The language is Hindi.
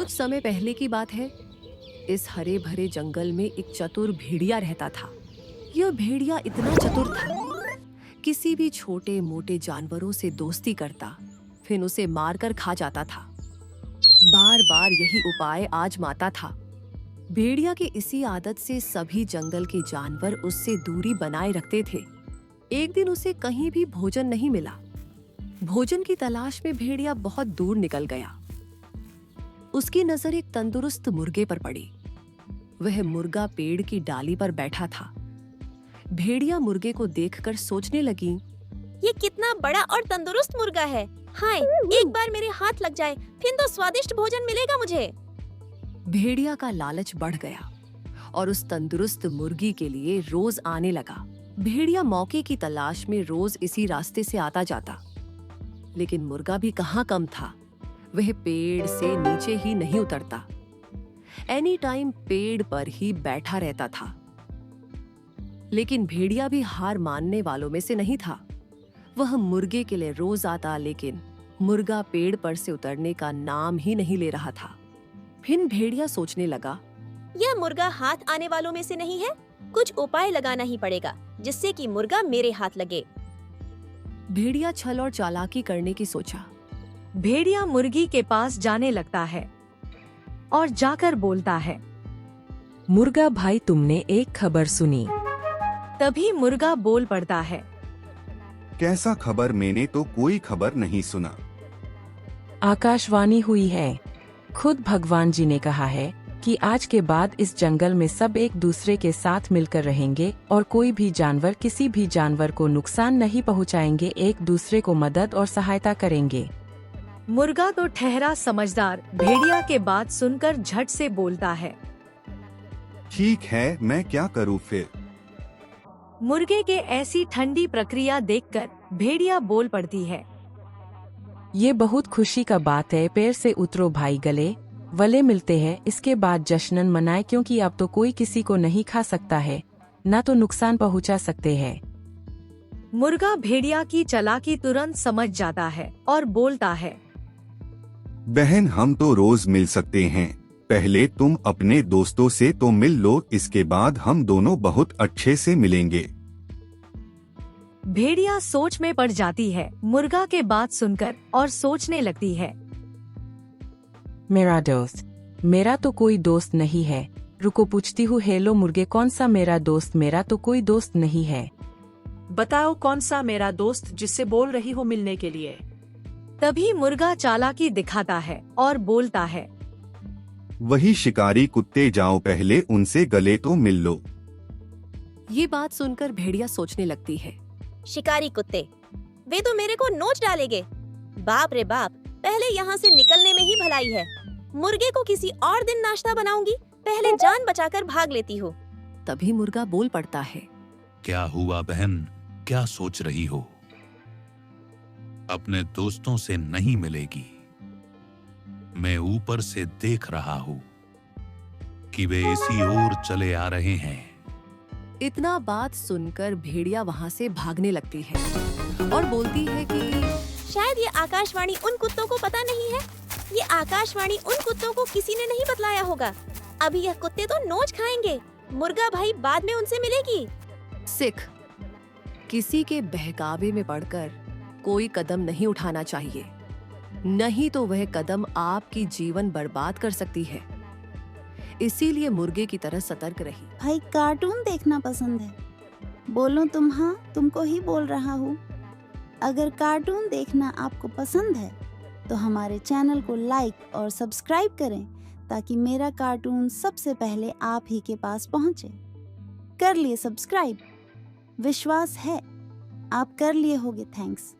कुछ समय पहले की बात है। इस हरे भरे जंगल में एक चतुर भेड़िया रहता था। यह भेड़िया इतना चतुर था, किसी भी छोटे मोटे जानवरों से दोस्ती करता, फिर उसे मारकर खा जाता था। बार बार यही उपाय आजमाता था। भेड़िया की इसी आदत से सभी जंगल के जानवर उससे दूरी बनाए रखते थे। एक दिन उसे कहीं भी भोजन नहीं मिला। भोजन की तलाश में भेड़िया बहुत दूर निकल गया। उसकी नजर एक तंदुरुस्त मुर्गे पर पड़ी। वह मुर्गा पेड़ की डाली पर बैठा था। भेड़िया मुर्गे को देखकर सोचने लगी, ये कितना बड़ा और तंदुरुस्त मुर्गा है। हाय, एक बार मेरे हाथ लग जाए, फिर तो स्वादिष्ट भोजन मिलेगा मुझे। भेड़िया का लालच बढ़ गया और उस तंदुरुस्त मुर्गी के लिए रोज आने लगा। भेड़िया मौके की तलाश में रोज इसी रास्ते से आता जाता, लेकिन मुर्गा भी कहाँ कम था। वह पेड़ से नीचे ही नहीं उतरता, एनी टाइम पेड़ पर ही बैठा रहता था। लेकिन भेड़िया भी हार मानने वालों में से नहीं था। वह मुर्गे के लिए रोज आता, लेकिन मुर्गा पेड़ पर से उतरने का नाम ही नहीं ले रहा था। फिर भेड़िया सोचने लगा, यह मुर्गा हाथ आने वालों में से नहीं है। कुछ उपाय लगाना ही पड़ेगा जिससे कि मुर्गा मेरे हाथ लगे। भेड़िया छल और चालाकी करने की सोचा। भेड़िया मुर्गी के पास जाने लगता है और जाकर बोलता है, मुर्गा भाई, तुमने एक खबर सुनी? तभी मुर्गा बोल पड़ता है, कैसा खबर? मैंने तो कोई खबर नहीं सुना। आकाशवाणी हुई है। खुद भगवान जी ने कहा है कि आज के बाद इस जंगल में सब एक दूसरे के साथ मिलकर रहेंगे और कोई भी जानवर किसी भी जानवर को नुकसान नहीं पहुंचाएंगे, एक दूसरे को मदद और सहायता करेंगे। मुर्गा तो ठहरा समझदार भेड़िया के बात सुनकर झट से बोलता है, ठीक है, मैं क्या करूँ फिर? मुर्गे के ऐसी ठंडी प्रक्रिया देखकर भेड़िया बोल पड़ती है, ये बहुत खुशी का बात है। पैर से उतरो भाई, गले वले मिलते हैं। इसके बाद जश्न मनाए, क्योंकि अब तो कोई किसी को नहीं खा सकता है, न तो नुकसान पहुंचा सकते हैं। मुर्गा भेड़िया की चालाकी तुरंत समझ जाता है और बोलता है, बहन, हम तो रोज मिल सकते हैं। पहले तुम अपने दोस्तों से तो मिल लो, इसके बाद हम दोनों बहुत अच्छे से मिलेंगे। भेड़िया सोच में पड़ जाती है मुर्गा के बात सुनकर और सोचने लगती है, मेरा दोस्त? मेरा तो कोई दोस्त नहीं है। रुको, पूछती हूँ। हेलो मुर्गे, कौन सा मेरा दोस्त? मेरा तो कोई दोस्त नहीं है। बताओ कौन सा मेरा दोस्त जिससे बोल रही हो मिलने के लिए। तभी मुर्गा चालाकी दिखाता है और बोलता है, वही शिकारी कुत्ते, जाओ पहले उनसे गले तो मिल लो। ये बात सुनकर भेड़िया सोचने लगती है, शिकारी कुत्ते, वे तो मेरे को नोच डालेंगे। बाप रे बाप, पहले यहाँ से निकलने में ही भलाई है। मुर्गे को किसी और दिन नाश्ता बनाऊंगी, पहले जान बचाकर भाग लेती हूँ। तभी मुर्गा बोल पड़ता है, क्या हुआ बहन, क्या सोच रही हो? अपने दोस्तों से नहीं मिलेगी। मैं ऊपर से देख रहा हूँ कि वे इसी ओर चले आ रहे हैं। इतना बात सुनकर भेड़िया वहाँ से भागने लगती है और बोलती है कि शायद ये आकाशवाणी उन कुत्तों को पता नहीं है। ये आकाशवाणी उन कुत्तों को किसी ने नहीं बतलाया होगा। अभी यह कुत्ते तो नोच खाएंगे। मुर्गा भाई बाद में उनसे मिलेगी। सिख, किसी के बहकावे में पड़कर कोई कदम नहीं उठाना चाहिए, नहीं तो वह कदम आपकी जीवन बर्बाद कर सकती है। इसीलिए मुर्गे की तरह सतर्क रही। भाई, कार्टून देखना पसंद है? बोलो तुम हाँ, तुमको ही बोल रहा हूँ। अगर कार्टून देखना आपको पसंद है तो हमारे चैनल को लाइक और सब्सक्राइब करें, ताकि मेरा कार्टून सबसे पहले आप ही के पास पहुंचे। कर लिए सब्सक्राइब? विश्वास है आप कर लिए होगे। थैंक्स।